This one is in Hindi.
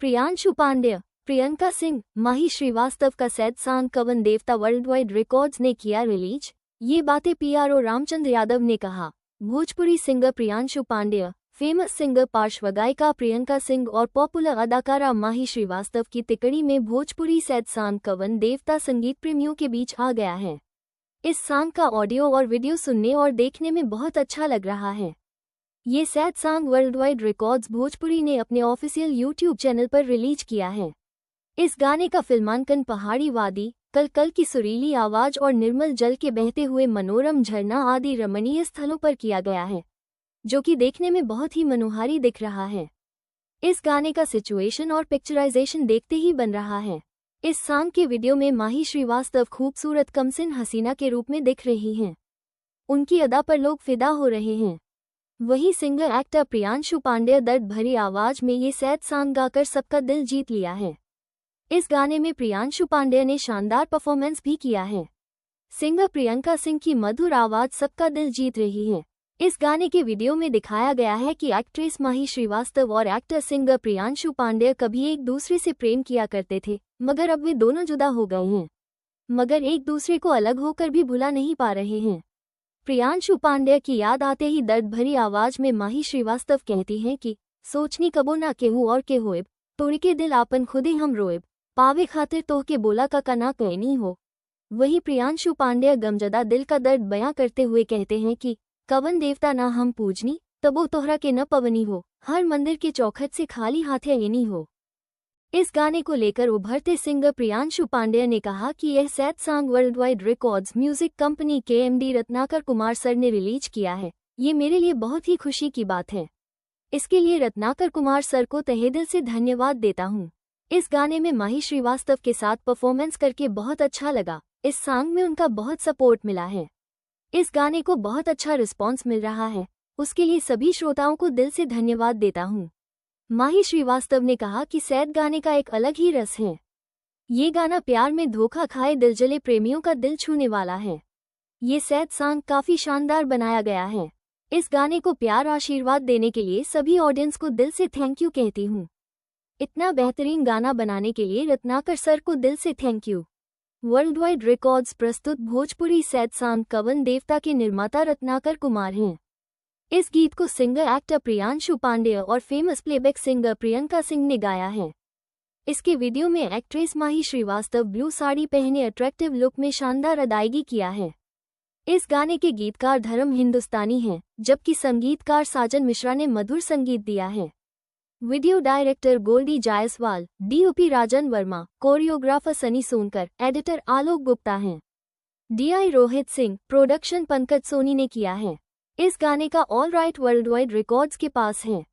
प्रियांशु पांड्य, प्रियंका सिंह, माही श्रीवास्तव का सैड सॉन्ग कवन देवता वर्ल्ड वाइड रिकॉर्ड्स ने किया रिलीज। ये बातें पीआरओ रामचंद्र यादव ने कहा। Bhojpuri singer Priyanshu Pandya, famous singer पार्श्व गायिका प्रियंका सिंह और पॉपुलर अदाकारा माही श्रीवास्तव की तिकड़ी में भोजपुरी सैड सॉन्ग कवन देवता संगीत प्रेमियों के बीच आ गया है। इस सॉन्ग का ऑडियो और वीडियो सुनने और देखने में बहुत अच्छा लग रहा है। ये sad song world wide records Bhojpuri ने अपने ऑफिशियल यूट्यूब चैनल पर रिलीज किया है। इस गाने का फिल्मांकन पहाड़ी वादी, कल की सुरीली आवाज और निर्मल जल के बहते हुए मनोरम झरना आदि रमणीय स्थलों पर किया गया है, जो कि देखने में बहुत ही मनोहारी दिख रहा है। इस गाने का सिचुएशन और पिक्चराइजेशन देखते ही बन रहा है। इस सॉन्ग के वीडियो में माही श्रीवास्तव खूबसूरत कमसिन हसीना के रूप में दिख रही हैं। उनकी अदा पर लोग फिदा हो रहे हैं। वहीं सिंगर एक्टर प्रियांशु पांड्य दर्द भरी आवाज में ये सैड सॉन्ग गाकर सबका दिल जीत लिया है। इस गाने में प्रियांशु पांड्य ने शानदार परफॉर्मेंस भी किया है। सिंगर प्रियंका सिंह की मधुर आवाज सबका दिल जीत रही है। इस गाने के वीडियो में दिखाया गया है कि एक्ट्रेस माही श्रीवास्तव और एक्टर सिंगर प्रियांशु पांड्य कभी एक दूसरे से प्रेम किया करते थे, मगर अब वे दोनों जुदा हो गए हैं, मगर एक दूसरे को अलग होकर भी भुला नहीं पा रहे हैं। प्रियांशु पांड्य की याद आते ही दर्द भरी आवाज में माही श्रीवास्तव कहती हैं कि सोचनी कबो ना केहू और के होएब, तोड़ के दिल आपन खुदे हम रोएब, पावे खातिर तोह के बोला का कना कहनी हो। वहीं प्रियांशु पांड्य गमजदा दिल का दर्द बयां करते हुए कहते हैं कि कवन देवता ना हम पूजनी, तबो तोहरा के न पवनी हो, हर मंदिर के चौखट से खाली हाथे एनी हो। इस गाने को लेकर उभरते सिंगर प्रियांशु पांड्य ने कहा कि यह sad song world wide records music company के एमडी रत्नाकर कुमार सर ने रिलीज किया है। ये मेरे लिए बहुत ही खुशी की बात है। इसके लिए रत्नाकर कुमार सर को तहे दिल से धन्यवाद देता हूँ। इस गाने में माही श्रीवास्तव के साथ परफॉर्मेंस करके बहुत अच्छा लगा। इस सॉन्ग में उनका बहुत सपोर्ट मिला है। इस गाने को बहुत अच्छा रिस्पॉन्स मिल रहा है, उसके लिए सभी श्रोताओं को दिल से धन्यवाद देता हूँ। माही श्रीवास्तव ने कहा कि सैड गाने का एक अलग ही रस है। ये गाना प्यार में धोखा खाए दिलजले प्रेमियों का दिल छूने वाला है। ये सैड सॉन्ग काफी शानदार बनाया गया है। इस गाने को प्यार आशीर्वाद देने के लिए सभी ऑडियंस को दिल से थैंक यू कहती हूँ। इतना बेहतरीन गाना बनाने के लिए रत्नाकर सर को दिल से thank you. World wide records प्रस्तुत भोजपुरी सैड सॉन्ग कवन देवता के निर्माता रत्नाकर कुमार हैं। इस गीत को सिंगर एक्टर प्रियांशु पांड्य और famous playback singer Priyanka Singh ने गाया है। इसके वीडियो में एक्ट्रेस माही श्रीवास्तव ब्लू साड़ी पहने अट्रैक्टिव लुक में शानदार अदायगी किया है। इस गाने के गीतकार धर्म हिंदुस्तानी हैं, जबकि संगीतकार साजन मिश्रा ने मधुर संगीत दिया है। Video director Goldie Jaiswal, DOP Rajan Verma, choreographer Sunny Sonkar, editor Alok Gupta हैं। डीआई रोहित सिंह, प्रोडक्शन पंकज सोनी ने किया है। इस गाने का all right world wide records के पास है।